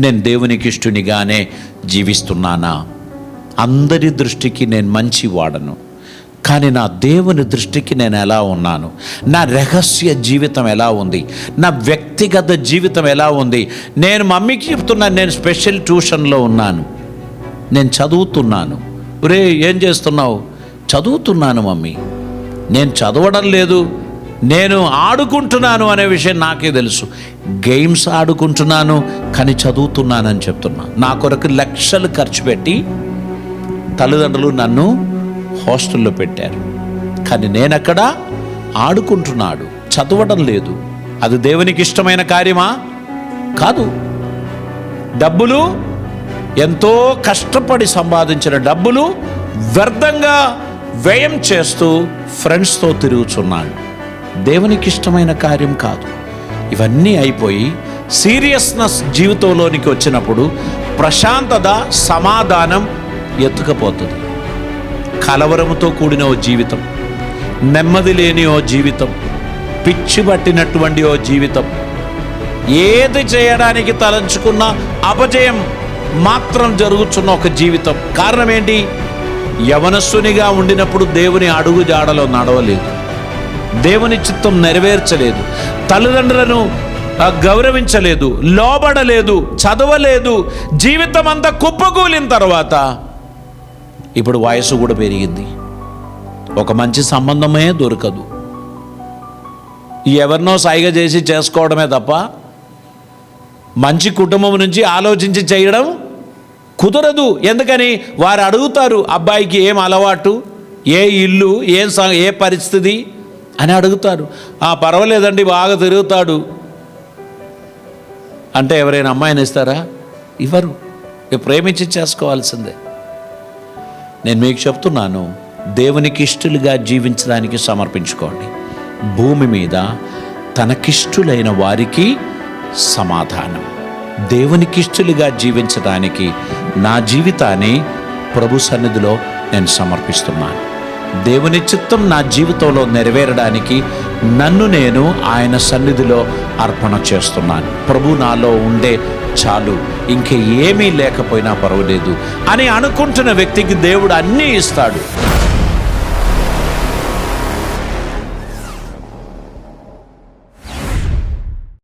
నేను దేవునికి ఇష్టునిగానే జీవిస్తున్నానా? అందరి దృష్టికి నేను మంచి వాడను, కానీ నా దేవుని దృష్టికి నేను ఎలా ఉన్నాను? నా రహస్య జీవితం ఎలా ఉంది? నా వ్యక్తిగత జీవితం ఎలా ఉంది? నేను మమ్మీకి చెప్తున్నాను, నేను స్పెషల్ ట్యూషన్లో ఉన్నాను, నేను చదువుతున్నాను. ఒరే ఏం చేస్తున్నావు? చదువుతున్నాను మమ్మీ. నేను చదవడం లేదు, నేను ఆడుకుంటున్నాను అనే విషయం నాకే తెలుసు. గేమ్స్ ఆడుకుంటున్నాను కానీ చదువుతున్నానని చెప్తున్నా. నా కొరకు లక్షలు ఖర్చు పెట్టి తల్లిదండ్రులు నన్ను హాస్టల్లో పెట్టారు, కానీ నేనక్కడ ఆడుకుంటున్నాడు, చదవడం లేదు. అది దేవునికి ఇష్టమైన కార్యమా? కాదు. డబ్బులు, ఎంతో కష్టపడి సంపాదించిన డబ్బులు వ్యర్థంగా వ్యయం చేస్తూ ఫ్రెండ్స్తో తిరుగుతున్నాను. దేవునికి ఇష్టమైన కార్యం కాదు. ఇవన్నీ అయిపోయి సీరియస్నెస్ జీవితంలోనికి వచ్చినప్పుడు ప్రశాంతత, సమాధానం ఎత్తుకపోతుంది. కలవరముతో కూడిన ఓ జీవితం, నెమ్మది లేని ఓ జీవితం, పిచ్చి పట్టినటువంటి ఓ జీవితం, ఏది చేయడానికి తలంచుకున్న అపజయం మాత్రం జరుగుతున్న ఒక జీవితం. కారణం ఏంటి? యవనస్తునిగా ఉండినప్పుడు దేవుని అడుగు జాడలో నడవలేదు, దేవుని చిత్తం నెరవేర్చలేదు, తల్లిదండ్రులను గౌరవించలేదు, లోబడలేదు, చదవలేదు. జీవితం అంతా కుప్పకూలిన తర్వాత ఇప్పుడు వయసు కూడా పెరిగింది, ఒక మంచి సంబంధమే దొరకదు. ఎవరినో సాయిగా చేసి చేసుకోవడమే తప్ప మంచి కుటుంబం నుంచి ఆలోచించి చేయడం కుదరదు. ఎందుకని? వారు అడుగుతారు, అబ్బాయికి ఏం అలవాటు, ఏ ఇల్లు, ఏ పరిస్థితి అని అడుగుతారు. పర్వాలేదండి, బాగా తిరుగుతాడు అంటే ఎవరైనా అమ్మాయిని ఇస్తారా? ఇవ్వరు. ప్రేమించి చేసుకోవాల్సిందే. నేను మీకు చెప్తున్నాను, దేవునికి ఇష్టలుగా జీవించడానికి సమర్పించుకోండి. భూమి మీద తనకిష్టులైన వారికి సమాధానం. దేవునికి ఇష్టలుగా జీవించడానికి నా జీవితాన్ని ప్రభు సన్నిధిలో నేను సమర్పిస్తున్నాను. దేవుని చిత్తం నా జీవితంలో నెరవేరడానికి నన్ను నేను ఆయన సన్నిధిలో అర్పణ చేస్తున్నాను. ప్రభు నాలో ఉండే చాలు, ఇంకే ఏమీ లేకపోయినా పర్వాలేదు అని అనుకుంటున్న వ్యక్తికి దేవుడు అన్నీ ఇస్తాడు.